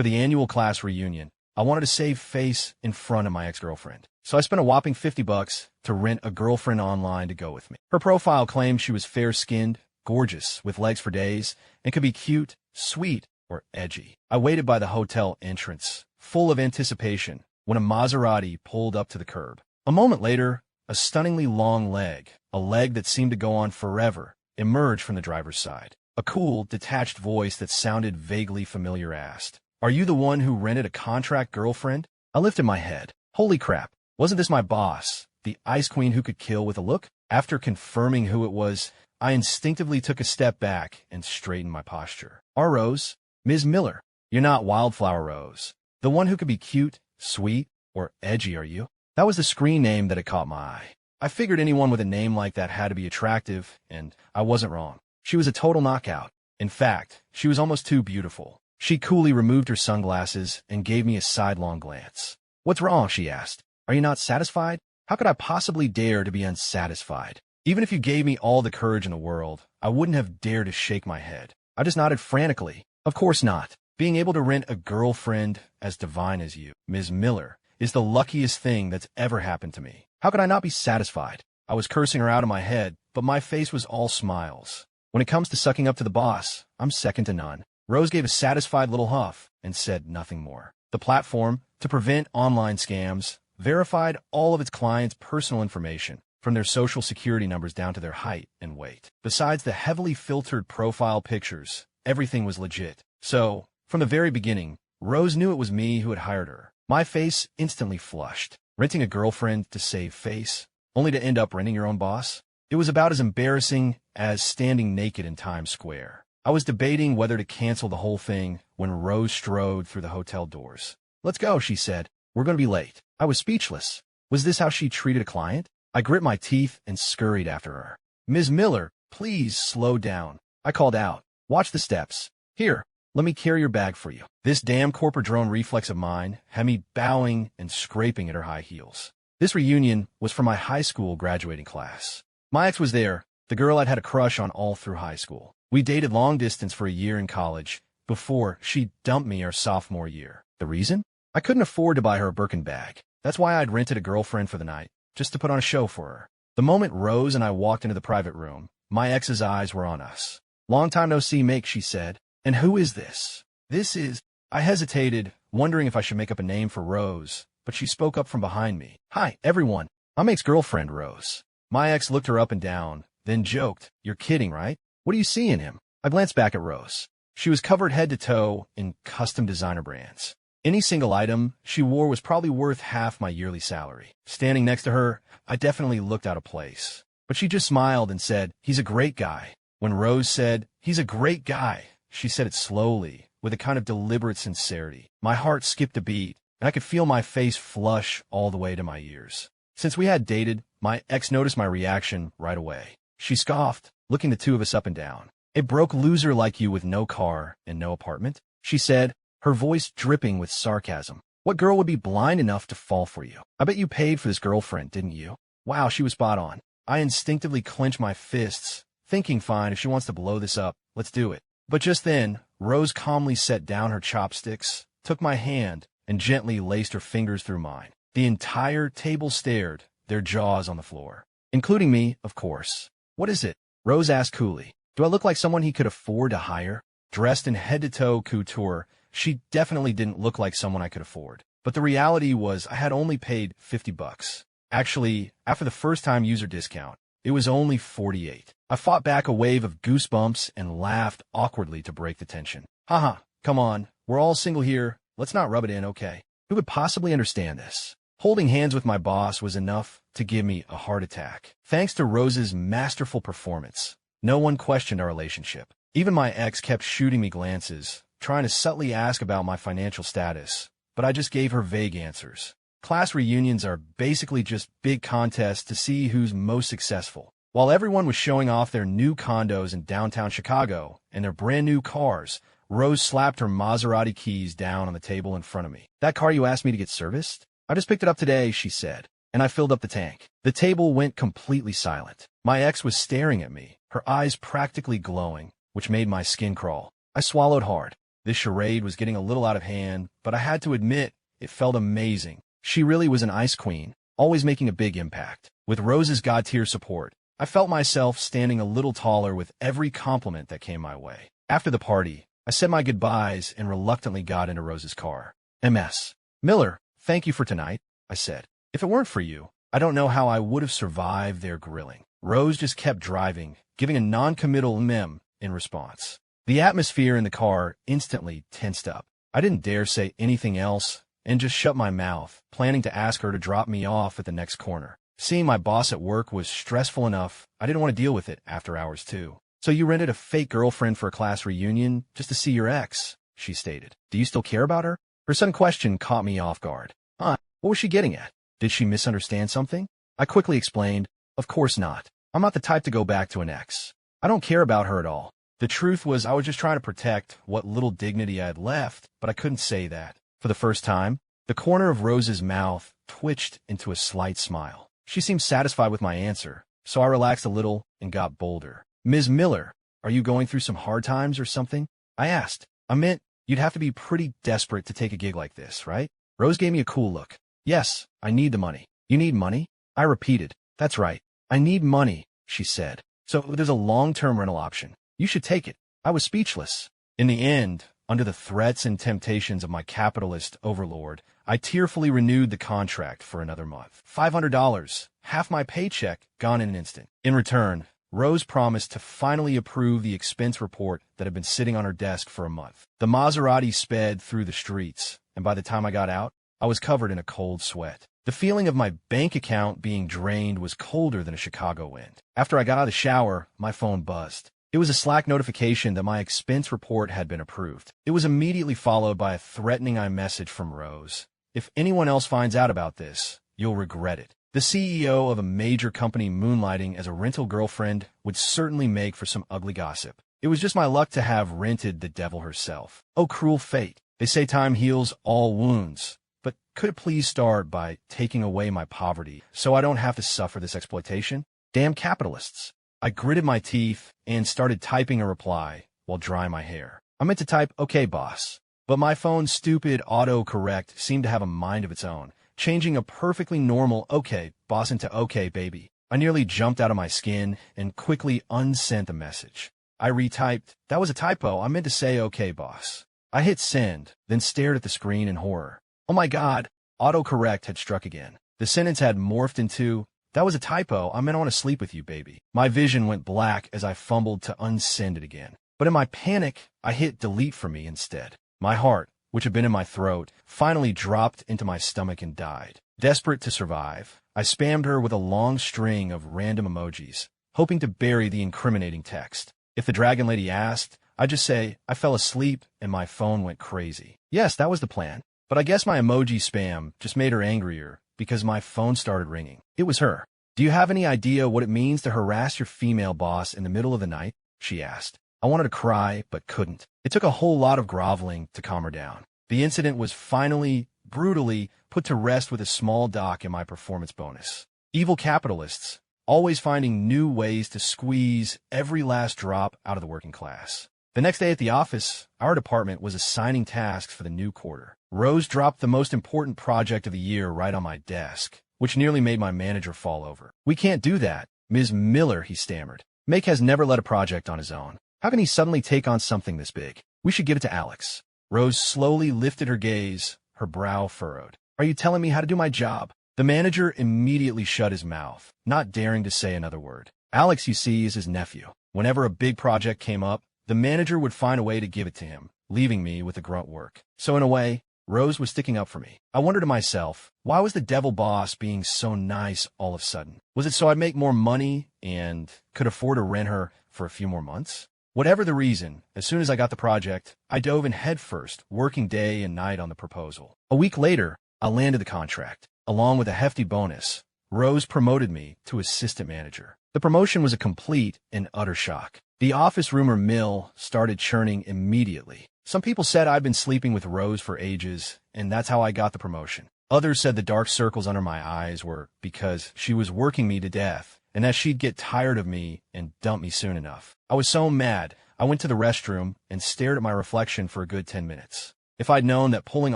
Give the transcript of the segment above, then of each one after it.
For the annual class reunion, I wanted to save face in front of my ex-girlfriend. So I spent a whopping $50 to rent a girlfriend online to go with me. Her profile claimed she was fair-skinned, gorgeous, with legs for days, and could be cute, sweet, or edgy. I waited by the hotel entrance, full of anticipation, when a Maserati pulled up to the curb. A moment later, a stunningly long leg, a leg that seemed to go on forever, emerged from the driver's side. A cool, detached voice that sounded vaguely familiar asked, "Are you the one who rented a contract girlfriend?" I lifted my head. Holy crap, wasn't this my boss, the ice queen who could kill with a look? After confirming who it was, I instinctively took a step back and straightened my posture. "Our Rose, Ms. Miller. You're not Wildflower Rose. The one who could be cute, sweet, or edgy, are you?" That was the screen name that had caught my eye. I figured anyone with a name like that had to be attractive, and I wasn't wrong. She was a total knockout. In fact, she was almost too beautiful. She coolly removed her sunglasses and gave me a sidelong glance. "What's wrong?" she asked. "Are you not satisfied?" How could I possibly dare to be unsatisfied? Even if you gave me all the courage in the world, I wouldn't have dared to shake my head. I just nodded frantically. Of course not. Being able to rent a girlfriend as divine as you, Ms. Miller, is the luckiest thing that's ever happened to me. How could I not be satisfied? I was cursing her out of my head, but my face was all smiles. When it comes to sucking up to the boss, I'm second to none. Rose gave a satisfied little huff and said nothing more. The platform, to prevent online scams, verified all of its clients' personal information, from their social security numbers down to their height and weight. Besides the heavily filtered profile pictures, everything was legit. So, from the very beginning, Rose knew it was me who had hired her. My face instantly flushed. Renting a girlfriend to save face, only to end up renting your own boss? It was about as embarrassing as standing naked in Times Square. I was debating whether to cancel the whole thing when Rose strode through the hotel doors. "Let's go," she said. "We're going to be late." I was speechless. Was this how she treated a client? I grit my teeth and scurried after her. "Ms. Miller, please slow down," I called out. "Watch the steps. Here, let me carry your bag for you." This damn corporate drone reflex of mine had me bowing and scraping at her high heels. This reunion was for my high school graduating class. My ex was there, the girl I'd had a crush on all through high school. We dated long distance for a year in college before she dumped me our sophomore year. The reason? I couldn't afford to buy her a Birkin bag. That's why I'd rented a girlfriend for the night, just to put on a show for her. The moment Rose and I walked into the private room, my ex's eyes were on us. "Long time no see, mate," she said. "And who is this?" "This is—" I hesitated, wondering if I should make up a name for Rose, but she spoke up from behind me. "Hi, everyone. I'm ex-girlfriend Rose." My ex looked her up and down, then joked, "You're kidding, right? What do you see in him?" I glanced back at Rose. She was covered head to toe in custom designer brands. Any single item she wore was probably worth half my yearly salary. Standing next to her, I definitely looked out of place. But she just smiled and said, "He's a great guy." When Rose said, "He's a great guy," she said it slowly, with a kind of deliberate sincerity. My heart skipped a beat, and I could feel my face flush all the way to my ears. Since we had dated, my ex noticed my reaction right away. She scoffed, looking the two of us up and down. "A broke loser like you with no car and no apartment?" she said, her voice dripping with sarcasm. "What girl would be blind enough to fall for you? I bet you paid for this girlfriend, didn't you?" Wow, she was spot on. I instinctively clenched my fists, thinking, fine, if she wants to blow this up, let's do it. But just then, Rose calmly set down her chopsticks, took my hand, and gently laced her fingers through mine. The entire table stared, their jaws on the floor. Including me, of course. "What is it?" Rose asked coolly. "Do I look like someone he could afford to hire?" Dressed in head-to-toe couture, she definitely didn't look like someone I could afford. But the reality was I had only paid $50. Actually, after the first-time user discount, it was only $48. I fought back a wave of goosebumps and laughed awkwardly to break the tension. "Haha, come on, we're all single here. Let's not rub it in, okay? Who could possibly understand this?" Holding hands with my boss was enough to give me a heart attack. Thanks to Rose's masterful performance, no one questioned our relationship. Even my ex kept shooting me glances, trying to subtly ask about my financial status, but I just gave her vague answers. Class reunions are basically just big contests to see who's most successful. While everyone was showing off their new condos in downtown Chicago and their brand new cars, Rose slapped her Maserati keys down on the table in front of me. "That car you asked me to get serviced? I just picked it up today," she said, and I filled up the tank. The table went completely silent. My ex was staring at me, her eyes practically glowing, which made my skin crawl. I swallowed hard. This charade was getting a little out of hand, but I had to admit, it felt amazing. She really was an ice queen, always making a big impact. With Rose's God-tier support, I felt myself standing a little taller with every compliment that came my way. After the party, I said my goodbyes and reluctantly got into Rose's car. Ms. Miller, thank you for tonight, I said. If it weren't for you, I don't know how I would have survived their grilling. Rose just kept driving, giving a non-committal in response. The atmosphere in the car instantly tensed up. I didn't dare say anything else and just shut my mouth, planning to ask her to drop me off at the next corner. Seeing my boss at work was stressful enough, I didn't want to deal with it after hours too. So you rented a fake girlfriend for a class reunion just to see your ex, she stated. Do you still care about her? Her sudden question caught me off guard. What was she getting at? Did she misunderstand something? I quickly explained, of course not. I'm not the type to go back to an ex. I don't care about her at all. The truth was I was just trying to protect what little dignity I had left, but I couldn't say that. For the first time, the corner of Rose's mouth twitched into a slight smile. She seemed satisfied with my answer, so I relaxed a little and got bolder. Ms. Miller, are you going through some hard times or something? I asked. I meant, you'd have to be pretty desperate to take a gig like this, right? Rose gave me a cool look. Yes, I need the money. You need money? I repeated. That's right. I need money, she said. So there's a long-term rental option. You should take it. I was speechless. In the end, under the threats and temptations of my capitalist overlord, I tearfully renewed the contract for another month. $500, half my paycheck, gone in an instant. In return, Rose promised to finally approve the expense report that had been sitting on her desk for a month. The Maserati sped through the streets, and by the time I got out, I was covered in a cold sweat. The feeling of my bank account being drained was colder than a Chicago wind. After I got out of the shower, my phone buzzed. It was a Slack notification that my expense report had been approved. It was immediately followed by a threatening iMessage from Rose. If anyone else finds out about this, you'll regret it. The CEO of a major company moonlighting as a rental girlfriend would certainly make for some ugly gossip. It was just my luck to have rented the devil herself. Oh, cruel fate. They say time heals all wounds. But could it please start by taking away my poverty so I don't have to suffer this exploitation? Damn capitalists. I gritted my teeth and started typing a reply while drying my hair. I meant to type, okay, boss. But my phone's stupid autocorrect seemed to have a mind of its own, changing a perfectly normal okay, boss into okay, baby. I nearly jumped out of my skin and quickly unsent the message. I retyped, that was a typo, I meant to say okay, boss. I hit send, then stared at the screen in horror. Oh my God, autocorrect had struck again. The sentence had morphed into, that was a typo, I meant I want to sleep with you, baby. My vision went black as I fumbled to unsend it again. But in my panic, I hit delete for me instead. My heart, which had been in my throat, finally dropped into my stomach and died. Desperate to survive, I spammed her with a long string of random emojis, hoping to bury the incriminating text. If the Dragon Lady asked, I'd just say, I fell asleep and my phone went crazy. Yes, that was the plan. But I guess my emoji spam just made her angrier because my phone started ringing. It was her. Do you have any idea what it means to harass your female boss in the middle of the night? She asked. I wanted to cry, but couldn't. It took a whole lot of groveling to calm her down. The incident was finally, brutally, put to rest with a small dock in my performance bonus. Evil capitalists, always finding new ways to squeeze every last drop out of the working class. The next day at the office, our department was assigning tasks for the new quarter. Rose dropped the most important project of the year right on my desk, which nearly made my manager fall over. We can't do that, Ms. Miller, he stammered. Make has never led a project on his own. How can he suddenly take on something this big? We should give it to Alex. Rose slowly lifted her gaze, her brow furrowed. Are you telling me how to do my job? The manager immediately shut his mouth, not daring to say another word. Alex, you see, is his nephew. Whenever a big project came up, the manager would find a way to give it to him, leaving me with the grunt work. So in a way, Rose was sticking up for me. I wondered to myself, why was the devil boss being so nice all of a sudden? Was it so I'd make more money and could afford to rent her for a few more months? Whatever the reason, as soon as I got the project, I dove in headfirst, working day and night on the proposal. A week later, I landed the contract. Along with a hefty bonus, Rose promoted me to assistant manager. The promotion was a complete and utter shock. The office rumor mill started churning immediately. Some people said I'd been sleeping with Rose for ages, and that's how I got the promotion. Others said the dark circles under my eyes were because she was working me to death, and that she'd get tired of me and dump me soon enough. I was so mad, I went to the restroom and stared at my reflection for a good 10 minutes. If I'd known that pulling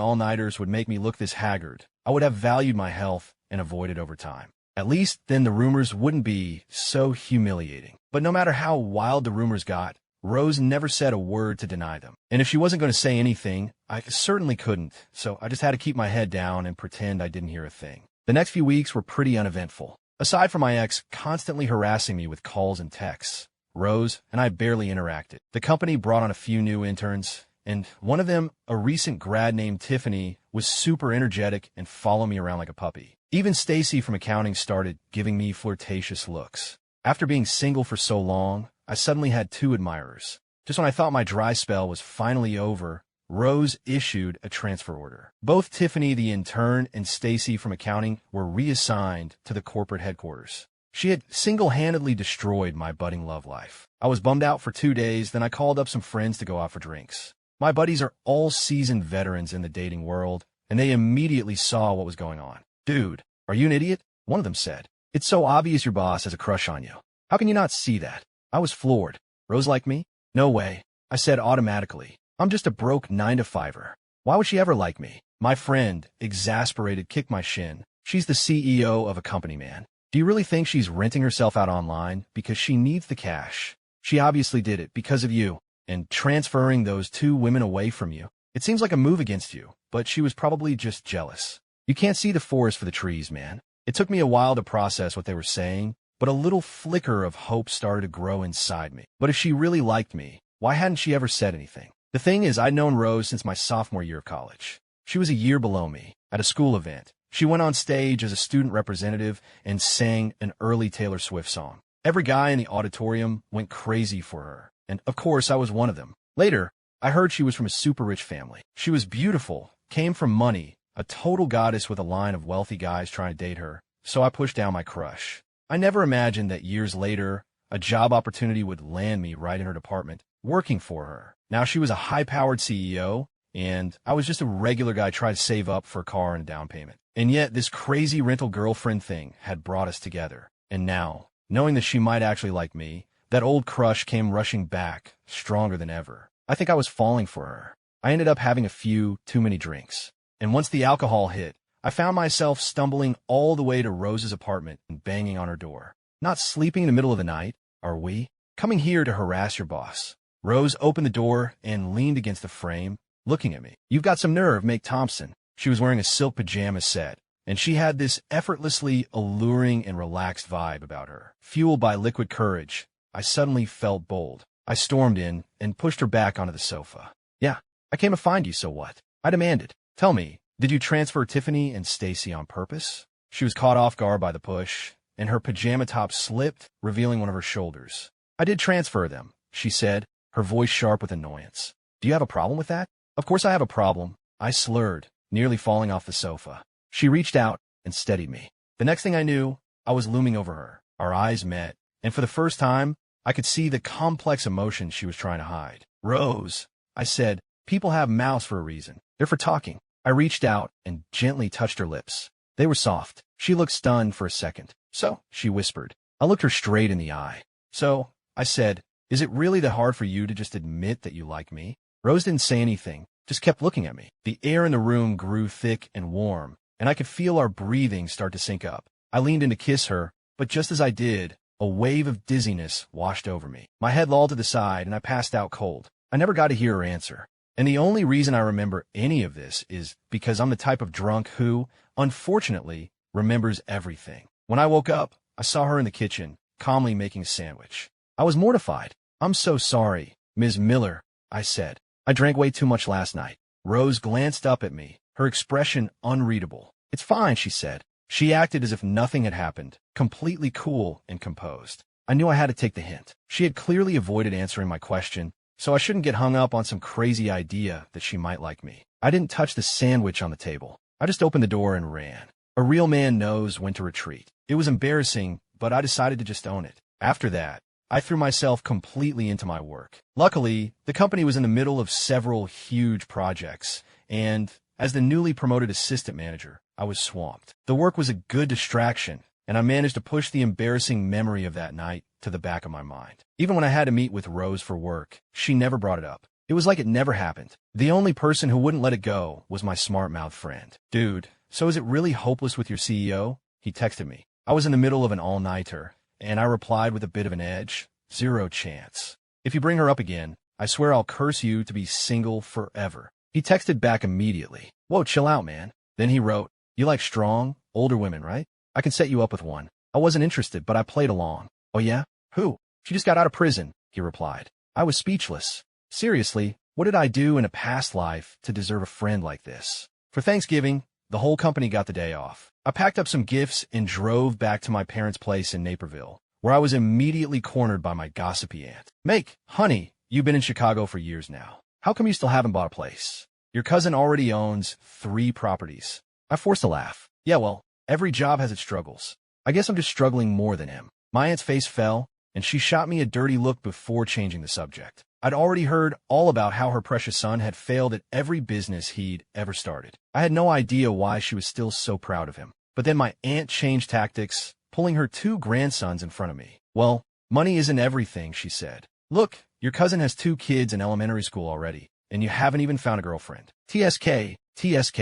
all-nighters would make me look this haggard, I would have valued my health and avoided overtime. At least then the rumors wouldn't be so humiliating. But no matter how wild the rumors got, Rose never said a word to deny them. And if she wasn't going to say anything, I certainly couldn't, so I just had to keep my head down and pretend I didn't hear a thing. The next few weeks were pretty uneventful. Aside from my ex constantly harassing me with calls and texts, Rose and I barely interacted. The company brought on a few new interns, and one of them, a recent grad named Tiffany, was super energetic and followed me around like a puppy. Even Stacy from accounting started giving me flirtatious looks. After being single for so long, I suddenly had two admirers. Just when I thought my dry spell was finally over, Rose issued a transfer order. Both Tiffany, the intern, and Stacy from accounting were reassigned to the corporate headquarters. She had single-handedly destroyed my budding love life. I was bummed out for 2 days, then I called up some friends to go out for drinks. My buddies are all seasoned veterans in the dating world, and they immediately saw what was going on. "Dude, are you an idiot?" one of them said. "It's so obvious your boss has a crush on you. How can you not see that?" I was floored. "Rose like me?" "No way," I said automatically. "I'm just a broke 9-to-5er. Why would she ever like me?" My friend, exasperated, kicked my shin. "She's the CEO of a company, man. Do you really think she's renting herself out online because she needs the cash? She obviously did it because of you, and transferring those 2 women away from you. It seems like a move against you, but she was probably just jealous. You can't see the forest for the trees, man." It took me a while to process what they were saying, but a little flicker of hope started to grow inside me. But if she really liked me, why hadn't she ever said anything? The thing is, I'd known Rose since my sophomore year of college. She was a year below me. At a school event, she went on stage as a student representative and sang an early Taylor Swift song. Every guy in the auditorium went crazy for her, and of course I was one of them. Later, I heard she was from a super rich family. She was beautiful, came from money, a total goddess with a line of wealthy guys trying to date her, so I pushed down my crush. I never imagined that years later, a job opportunity would land me right in her department, working for her. Now she was a high-powered CEO, and I was just a regular guy trying to save up for a car and a down payment. And yet, this crazy rental girlfriend thing had brought us together. And now, knowing that she might actually like me, that old crush came rushing back, stronger than ever. I think I was falling for her. I ended up having a few too many drinks. And once the alcohol hit, I found myself stumbling all the way to Rose's apartment and banging on her door. "Not sleeping in the middle of the night, are we? Coming here to harass your boss." Rose opened the door and leaned against the frame, looking at me. "You've got some nerve, Meg Thompson." She was wearing a silk pajama set, and she had this effortlessly alluring and relaxed vibe about her. Fueled by liquid courage, I suddenly felt bold. I stormed in and pushed her back onto the sofa. "Yeah, I came to find you, so what?" I demanded. "Tell me, did you transfer Tiffany and Stacy on purpose?" She was caught off guard by the push, and her pajama top slipped, revealing one of her shoulders. "I did transfer them," she said, her voice sharp with annoyance. "Do you have a problem with that?" "Of course I have a problem," I slurred, nearly falling off the sofa. She reached out and steadied me. The next thing I knew, I was looming over her. Our eyes met, and for the first time, I could see the complex emotions she was trying to hide. "Rose," I said, "people have mouths for a reason. They're for talking." I reached out and gently touched her lips. They were soft. She looked stunned for a second. "So," she whispered. I looked her straight in the eye. "So," I said, "is it really that hard for you to just admit that you like me?" Rose didn't say anything, just kept looking at me. The air in the room grew thick and warm, and I could feel our breathing start to sync up. I leaned in to kiss her, but just as I did, a wave of dizziness washed over me. My head lolled to the side, and I passed out cold. I never got to hear her answer. And the only reason I remember any of this is because I'm the type of drunk who, unfortunately, remembers everything. When I woke up, I saw her in the kitchen, calmly making a sandwich. I was mortified. "I'm so sorry, Ms. Miller," I said. "I drank way too much last night." Rose glanced up at me, her expression unreadable. "It's fine," she said. She acted as if nothing had happened, completely cool and composed. I knew I had to take the hint. She had clearly avoided answering my question, so I shouldn't get hung up on some crazy idea that she might like me. I didn't touch the sandwich on the table. I just opened the door and ran. A real man knows when to retreat. It was embarrassing, but I decided to just own it. After that, I threw myself completely into my work. Luckily, the company was in the middle of several huge projects, and as the newly promoted assistant manager, I was swamped. The work was a good distraction, and I managed to push the embarrassing memory of that night to the back of my mind. Even when I had to meet with Rose for work, she never brought it up. It was like it never happened. The only person who wouldn't let it go was my smart-mouthed friend. Dude, so is it really hopeless with your CEO? He texted me. I was in the middle of an all-nighter, and I replied with a bit of an edge. Zero chance. If you bring her up again, I swear I'll curse you to be single forever. He texted back immediately. Whoa, chill out, man. Then he wrote, you like strong, older women, right? I can set you up with one. I wasn't interested, but I played along. Oh yeah? Who? She just got out of prison, he replied. I was speechless. Seriously, what did I do in a past life to deserve a friend like this? For Thanksgiving, the whole company got the day off. I packed up some gifts and drove back to my parents' place in Naperville, where I was immediately cornered by my gossipy aunt. Make, honey, you've been in Chicago for years now. How come you still haven't bought a place? Your cousin already owns 3 properties. I forced a laugh. Yeah, well, every job has its struggles. I guess I'm just struggling more than him. My aunt's face fell, and she shot me a dirty look before changing the subject. I'd already heard all about how her precious son had failed at every business he'd ever started. I had no idea why she was still so proud of him. But then my aunt changed tactics, pulling her 2 grandsons in front of me. Well, money isn't everything, she said. Look, your cousin has 2 kids in elementary school already, and you haven't even found a girlfriend. TSK, TSK.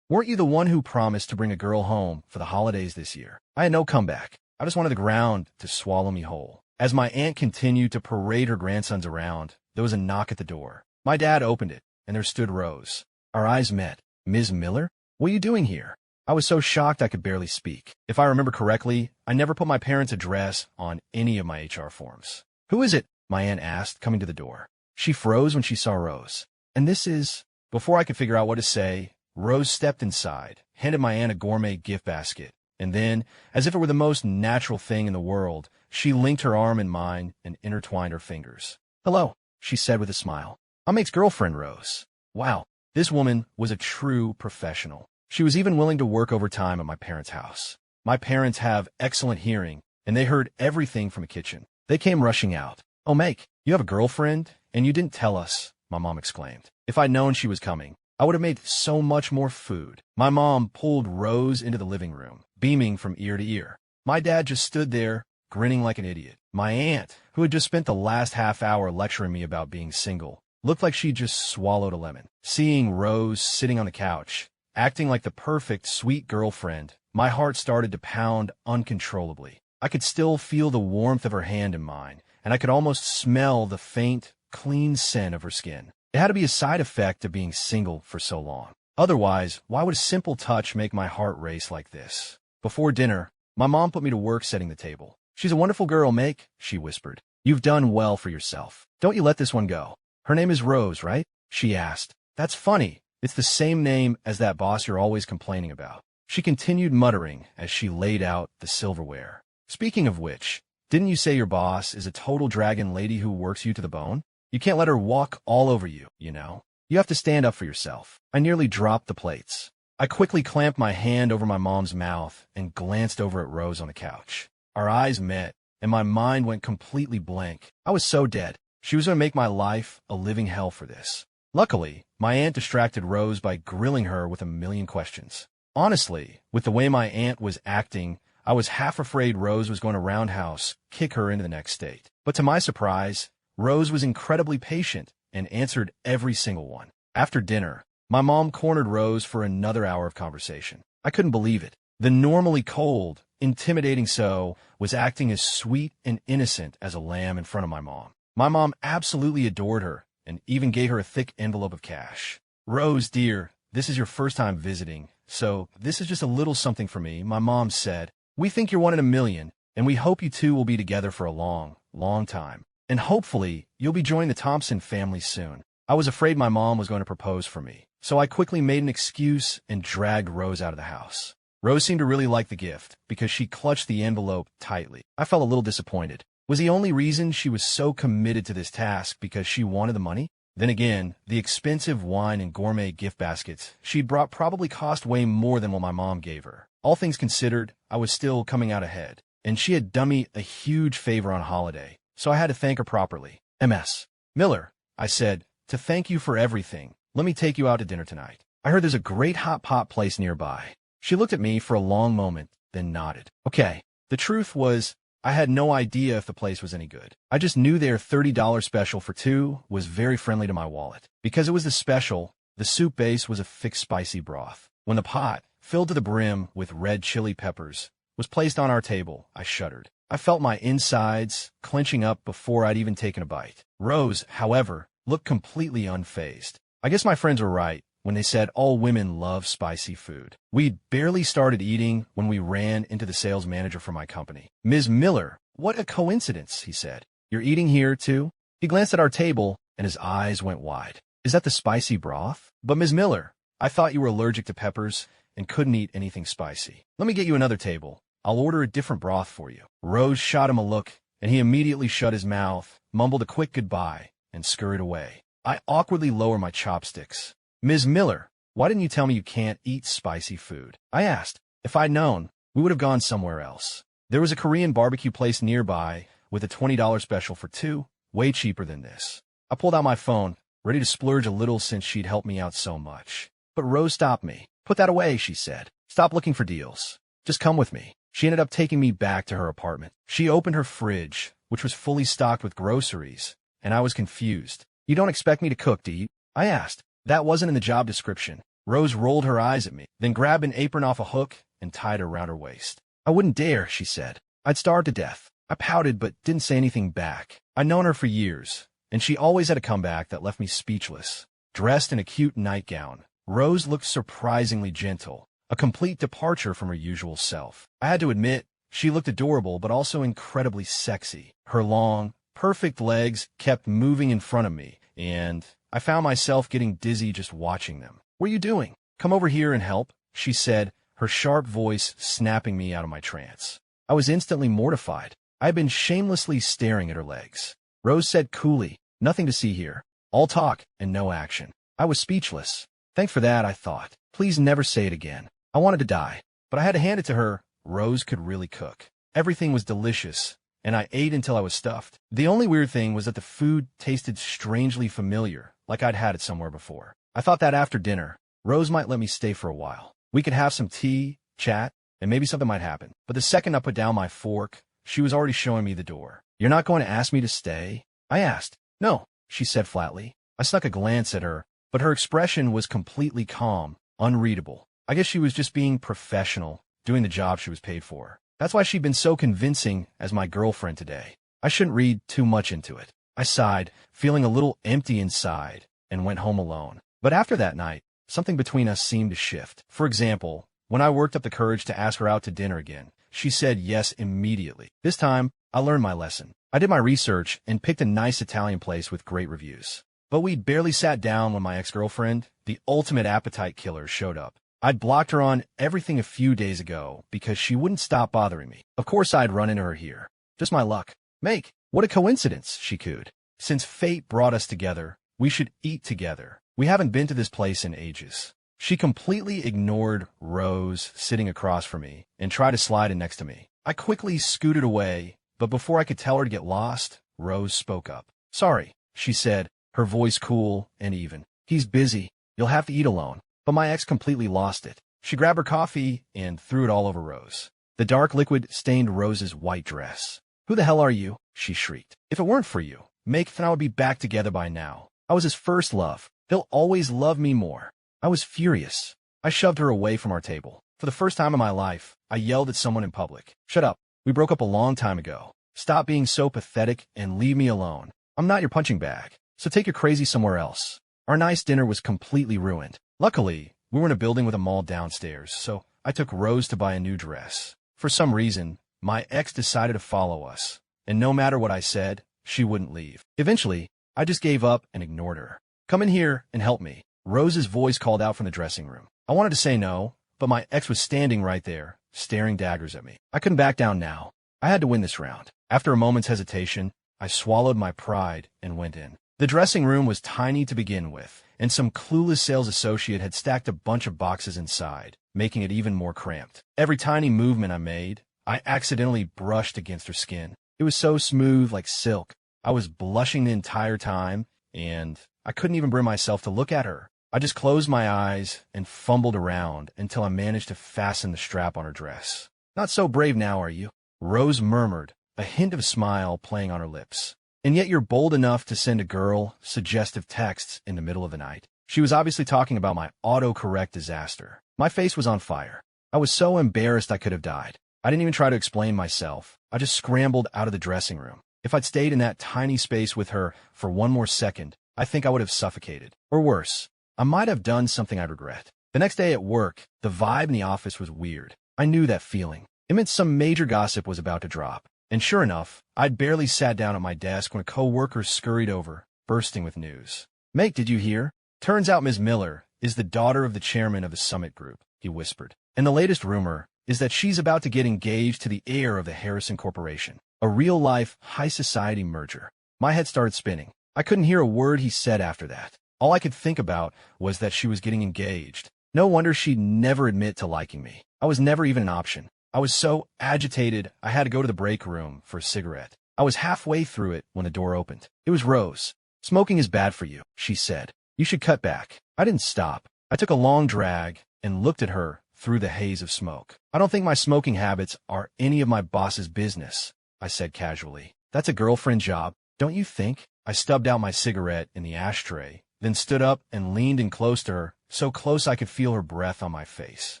Weren't you the one who promised to bring a girl home for the holidays this year? I had no comeback. I just wanted the ground to swallow me whole. As my aunt continued to parade her grandsons around, there was a knock at the door. My dad opened it, and there stood Rose. Our eyes met. Ms. Miller? What are you doing here? I was so shocked I could barely speak. If I remember correctly, I never put my parents' address on any of my HR forms. Who is it? My aunt asked, coming to the door. She froze when she saw Rose. And this is... Before I could figure out what to say, Rose stepped inside, handed my aunt a gourmet gift basket, and then, as if it were the most natural thing in the world, she linked her arm in mine and intertwined her fingers. Hello, she said with a smile. I'm Make's girlfriend, Rose. Wow, this woman was a true professional. She was even willing to work overtime at my parents' house. My parents have excellent hearing, and they heard everything from the kitchen. They came rushing out. Oh, Make, you have a girlfriend, and you didn't tell us, my mom exclaimed. If I'd known she was coming, I would have made so much more food. My mom pulled Rose into the living room, beaming from ear to ear. My dad just stood there, grinning like an idiot. My aunt, who had just spent the last half hour lecturing me about being single, looked like she'd just swallowed a lemon. Seeing Rose sitting on the couch, acting like the perfect, sweet girlfriend, my heart started to pound uncontrollably. I could still feel the warmth of her hand in mine, and I could almost smell the faint, clean scent of her skin. It had to be a side effect of being single for so long. Otherwise, why would a simple touch make my heart race like this? Before dinner, my mom put me to work setting the table. She's a wonderful girl, Make, she whispered. You've done well for yourself. Don't you let this one go. Her name is Rose, right? She asked. That's funny. It's the same name as that boss you're always complaining about. She continued muttering as she laid out the silverware. Speaking of which, didn't you say your boss is a total dragon lady who works you to the bone? You can't let her walk all over you, you know. You have to stand up for yourself. I nearly dropped the plates. I quickly clamped my hand over my mom's mouth and glanced over at Rose on the couch. Our eyes met, and my mind went completely blank. I was so dead. She was going to make my life a living hell for this. Luckily, my aunt distracted Rose by grilling her with a million questions. Honestly, with the way my aunt was acting, I was half afraid Rose was going to roundhouse kick her into the next state. But to my surprise, Rose was incredibly patient and answered every single one. After dinner, my mom cornered Rose for another hour of conversation. I couldn't believe it. The normally cold, intimidating So was acting as sweet and innocent as a lamb in front of my mom. My mom absolutely adored her and even gave her a thick envelope of cash. Rose, dear, this is your first time visiting, so this is just a little something for me, my mom said. We think you're one in a million, and we hope you two will be together for a long, long time. And hopefully, you'll be joining the Thompson family soon. I was afraid my mom was going to propose for me, so I quickly made an excuse and dragged Rose out of the house. Rose seemed to really like the gift because she clutched the envelope tightly. I felt a little disappointed. Was the only reason she was so committed to this task because she wanted the money? Then again, the expensive wine and gourmet gift baskets she'd brought probably cost way more than what my mom gave her. All things considered, I was still coming out ahead, and she had done me a huge favor on holiday, so I had to thank her properly. Ms. Miller, I said, to thank you for everything, let me take you out to dinner tonight. I heard there's a great hot pot place nearby. She looked at me for a long moment, then nodded. Okay, The truth was, I had no idea if the place was any good. I just knew their $30 special for two was very friendly to my wallet. Because it was the special, the soup base was a thick spicy broth. When the pot, filled to the brim with red chili peppers, was placed on our table, I shuddered. I felt my insides clenching up before I'd even taken a bite. Rose, however, looked completely unfazed. I guess my friends were right when they said all women love spicy food. We'd barely started eating when we ran into the sales manager for my company. "Ms. Miller, what a coincidence," he said. "You're eating here, too?" He glanced at our table, and his eyes went wide. "Is that the spicy broth?" "But Ms. Miller, I thought you were allergic to peppers and couldn't eat anything spicy. Let me get you another table. I'll order a different broth for you." Rose shot him a look, and he immediately shut his mouth, mumbled a quick goodbye, and scurried away. I awkwardly lowered my chopsticks. "Ms. Miller, why didn't you tell me you can't eat spicy food?" I asked. If I'd known, we would have gone somewhere else. There was a Korean barbecue place nearby with a $20 special for two, way cheaper than this. I pulled out my phone, ready to splurge a little since she'd helped me out so much. But Rose stopped me. "Put that away," she said. "Stop looking for deals. Just come with me." She ended up taking me back to her apartment. She opened her fridge, which was fully stocked with groceries, and I was confused. "You don't expect me to cook, do you?" I asked. "That wasn't in the job description." Rose rolled her eyes at me, then grabbed an apron off a hook and tied it around her waist. "I wouldn't dare," she said. "I'd starve to death." I pouted but didn't say anything back. I'd known her for years, and she always had a comeback that left me speechless. Dressed in a cute nightgown, Rose looked surprisingly gentle, a complete departure from her usual self. I had to admit, she looked adorable but also incredibly sexy. Her long, perfect legs kept moving in front of me, and I found myself getting dizzy just watching them. "What are you doing? Come over here and help," she said, her sharp voice snapping me out of my trance. I was instantly mortified. I had been shamelessly staring at her legs. Rose said coolly, "Nothing to see here. All talk and no action." I was speechless. Thanks for that, I thought. Please never say it again. I wanted to die, but I had to hand it to her. Rose could really cook. Everything was delicious, and I ate until I was stuffed. The only weird thing was that the food tasted strangely familiar, like I'd had it somewhere before. I thought that after dinner, Rose might let me stay for a while. We could have some tea, chat, and maybe something might happen. But the second I put down my fork, she was already showing me the door. "You're not going to ask me to stay?" I asked. "No," she said flatly. I snuck a glance at her, but her expression was completely calm, unreadable. I guess she was just being professional, doing the job she was paid for. That's why she'd been so convincing as my girlfriend today. I shouldn't read too much into it. I sighed, feeling a little empty inside, and went home alone. But after that night, something between us seemed to shift. For example, when I worked up the courage to ask her out to dinner again, she said yes immediately. This time, I learned my lesson. I did my research and picked a nice Italian place with great reviews. But we'd barely sat down when my ex-girlfriend, the ultimate appetite killer, showed up. I'd blocked her on everything a few days ago because she wouldn't stop bothering me. Of course I'd run into her here. Just my luck. "Make, what a coincidence," she cooed. "Since fate brought us together, we should eat together. We haven't been to this place in ages." She completely ignored Rose sitting across from me and tried to slide in next to me. I quickly scooted away, but before I could tell her to get lost, Rose spoke up. "Sorry," she said, her voice cool and even. "He's busy. You'll have to eat alone." But my ex completely lost it. She grabbed her coffee and threw it all over Rose. The dark liquid stained Rose's white dress. "Who the hell are you?" she shrieked. "If it weren't for you, Make and I would be back together by now. I was his first love. He'll always love me more." I was furious. I shoved her away from our table. For the first time in my life, I yelled at someone in public. "Shut up. We broke up a long time ago. Stop being so pathetic and leave me alone. I'm not your punching bag, so take your crazy somewhere else." Our nice dinner was completely ruined. Luckily, we were in a building with a mall downstairs, so I took Rose to buy a new dress. For some reason, my ex decided to follow us, and no matter what I said, she wouldn't leave. Eventually, I just gave up and ignored her. "Come in here and help me," Rose's voice called out from the dressing room. I wanted to say no, but my ex was standing right there, staring daggers at me. I couldn't back down now. I had to win this round. After a moment's hesitation, I swallowed my pride and went in. The dressing room was tiny to begin with, and some clueless sales associate had stacked a bunch of boxes inside, making it even more cramped. Every tiny movement I made, I accidentally brushed against her skin. It was so smooth like silk. I was blushing the entire time, and I couldn't even bring myself to look at her. I just closed my eyes and fumbled around until I managed to fasten the strap on her dress. "Not so brave now, are you?" Rose murmured, a hint of a smile playing on her lips. And yet you're bold enough to send a girl suggestive texts in the middle of the night. She was obviously talking about my autocorrect disaster. My face was on fire. I was so embarrassed I could have died. I didn't even try to explain myself. I just scrambled out of the dressing room. If I'd stayed in that tiny space with her for one more second, I think I would have suffocated. Or worse, I might have done something I'd regret. The next day at work, the vibe in the office was weird. I knew that feeling. It meant some major gossip was about to drop. And sure enough, I'd barely sat down at my desk when a coworker scurried over, bursting with news. "Mate, did you hear? Turns out Ms. Miller is the daughter of the chairman of the Summit Group," he whispered. "And the latest rumor is that she's about to get engaged to the heir of the Harrison Corporation. A real-life, high-society merger." My head started spinning. I couldn't hear a word he said after that. All I could think about was that she was getting engaged. No wonder she'd never admit to liking me. I was never even an option. I was so agitated I had to go to the break room for a cigarette. I was halfway through it when the door opened. It was Rose. "Smoking is bad for you," she said. "You should cut back." I didn't stop. I took a long drag and looked at her through the haze of smoke. "I don't think my smoking habits are any of my boss's business," I said casually. "That's a girlfriend job, don't you think?" I stubbed out my cigarette in the ashtray, then stood up and leaned in close to her, so close I could feel her breath on my face.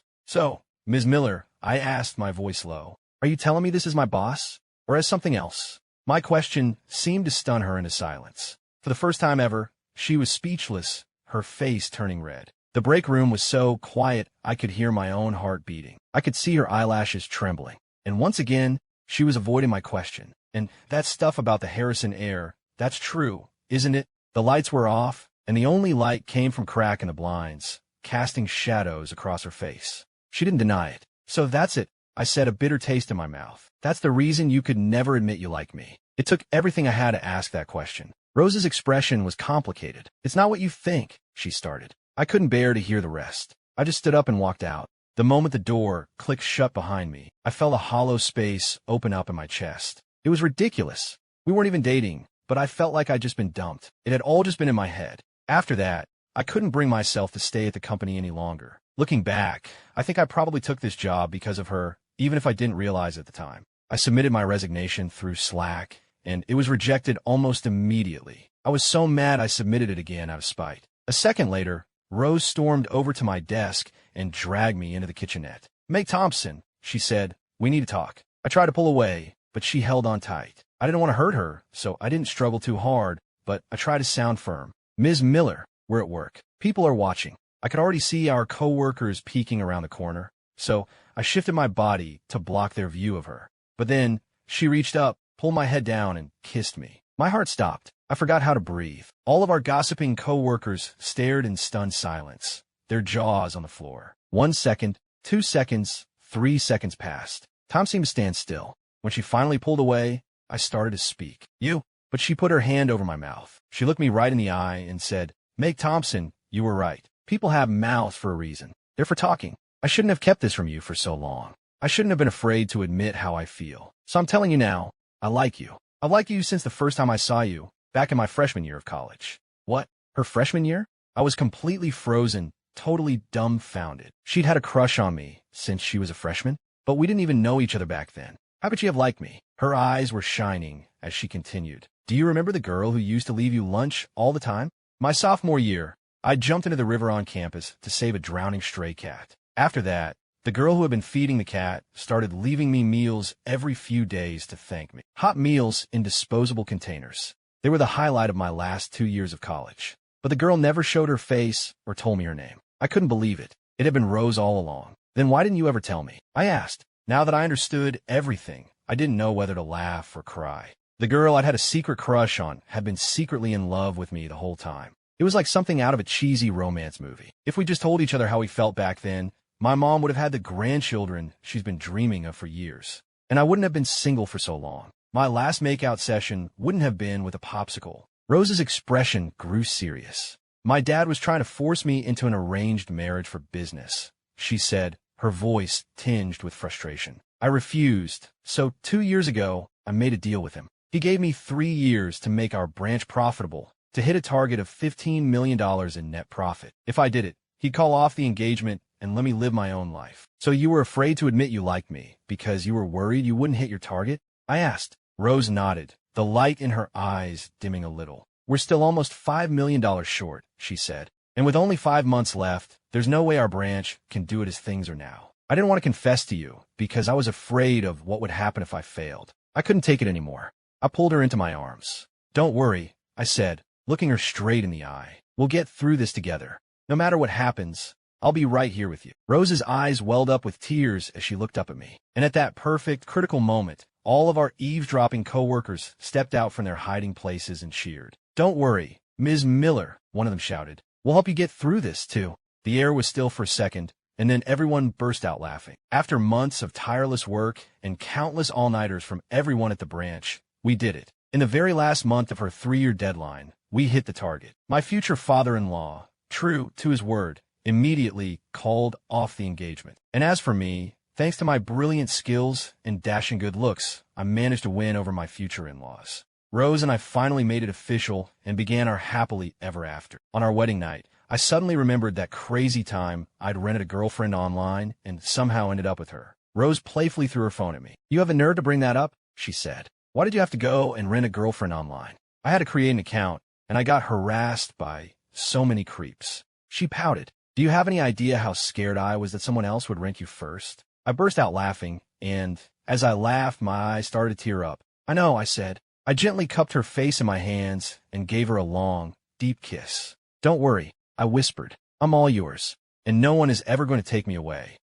"So, Ms. Miller," I asked, my voice low, "are you telling me this is my boss, or as something else?" My question seemed to stun her into silence. For the first time ever, she was speechless, her face turning red. The break room was so quiet I could hear my own heart beating. I could see her eyelashes trembling. And once again, she was avoiding my question. "And that stuff about the Harrison heir, that's true, isn't it?" The lights were off, and the only light came from a crack in the blinds, casting shadows across her face. She didn't deny it. "So that's it," I said, a bitter taste in my mouth. "That's the reason you could never admit you like me." It took everything I had to ask that question. Rose's expression was complicated. "It's not what you think," she started. I couldn't bear to hear the rest. I just stood up and walked out. The moment the door clicked shut behind me, I felt a hollow space open up in my chest. It was ridiculous. We weren't even dating, but I felt like I'd just been dumped. It had all just been in my head. After that, I couldn't bring myself to stay at the company any longer. Looking back, I think I probably took this job because of her, even if I didn't realize at the time. I submitted my resignation through Slack, and it was rejected almost immediately. I was so mad I submitted it again out of spite. A second later, Rose stormed over to my desk and dragged me into the kitchenette. "Meg Thompson," she said, "we need to talk." I tried to pull away, but she held on tight. I didn't want to hurt her, so I didn't struggle too hard, but I tried to sound firm. "Ms. Miller, we're at work. People are watching." I could already see our coworkers peeking around the corner, so I shifted my body to block their view of her. But then she reached up, pulled my head down, and kissed me. My heart stopped. I forgot how to breathe. All of our gossiping coworkers stared in stunned silence, their jaws on the floor. 1 second, 2 seconds, 3 seconds passed. Time seemed to stand still. When she finally pulled away, I started to speak. "You?" But she put her hand over my mouth. She looked me right in the eye and said, "Meg Thompson, you were right. People have mouths for a reason. They're for talking. I shouldn't have kept this from you for so long. I shouldn't have been afraid to admit how I feel. So I'm telling you now, I like you. I've liked you since the first time I saw you, back in my freshman year of college." What? Her freshman year? I was completely frozen, totally dumbfounded. She'd had a crush on me since she was a freshman, but we didn't even know each other back then. How could she have liked me? Her eyes were shining as she continued. "Do you remember the girl who used to leave you lunch all the time?" My sophomore year, I jumped into the river on campus to save a drowning stray cat. After that, the girl who had been feeding the cat started leaving me meals every few days to thank me. Hot meals in disposable containers. They were the highlight of my last 2 years of college. But the girl never showed her face or told me her name. I couldn't believe it. It had been Rose all along. "Then why didn't you ever tell me?" I asked. Now that I understood everything, I didn't know whether to laugh or cry. The girl I'd had a secret crush on had been secretly in love with me the whole time. It was like something out of a cheesy romance movie. If we just told each other how we felt back then, my mom would have had the grandchildren she's been dreaming of for years. And I wouldn't have been single for so long. My last makeout session wouldn't have been with a popsicle. Rose's expression grew serious. "My dad was trying to force me into an arranged marriage for business," she said, her voice tinged with frustration. "I refused, so 2 years ago, I made a deal with him. He gave me 3 years to make our branch profitable, to hit a target of $15 million in net profit. If I did it, he'd call off the engagement and let me live my own life. So you were afraid to admit you liked me because you were worried you wouldn't hit your target? I asked. Rose nodded, the light in her eyes dimming a little. We're still almost $5 million short, she said. And with only 5 months left, there's no way our branch can do it as things are now. I didn't want to confess to you because I was afraid of what would happen if I failed. I couldn't take it anymore. I pulled her into my arms. Don't worry, I said, looking her straight in the eye. We'll get through this together. No matter what happens, I'll be right here with you. Rose's eyes welled up with tears as she looked up at me. And at that perfect, critical moment, all of our eavesdropping coworkers stepped out from their hiding places and cheered. Don't worry, Ms. Miller, one of them shouted. We'll help you get through this, too. The air was still for a second, and then everyone burst out laughing. After months of tireless work and countless all-nighters from everyone at the branch, we did it. In the very last month of her 3-year deadline, we hit the target. My future father-in-law, true to his word, immediately called off the engagement. And as for me, thanks to my brilliant skills and dashing good looks, I managed to win over my future in-laws. Rose and I finally made it official and began our happily ever after. On our wedding night, I suddenly remembered that crazy time I'd rented a girlfriend online and somehow ended up with her. Rose playfully threw her phone at me. You have a nerve to bring that up? She said. Why did you have to go and rent a girlfriend online? I had to create an account, and I got harassed by so many creeps. She pouted. Do you have any idea how scared I was that someone else would rank you first? I burst out laughing, and as I laughed, my eyes started to tear up. I know, I said. I gently cupped her face in my hands and gave her a long, deep kiss. Don't worry, I whispered. I'm all yours, and no one is ever going to take me away.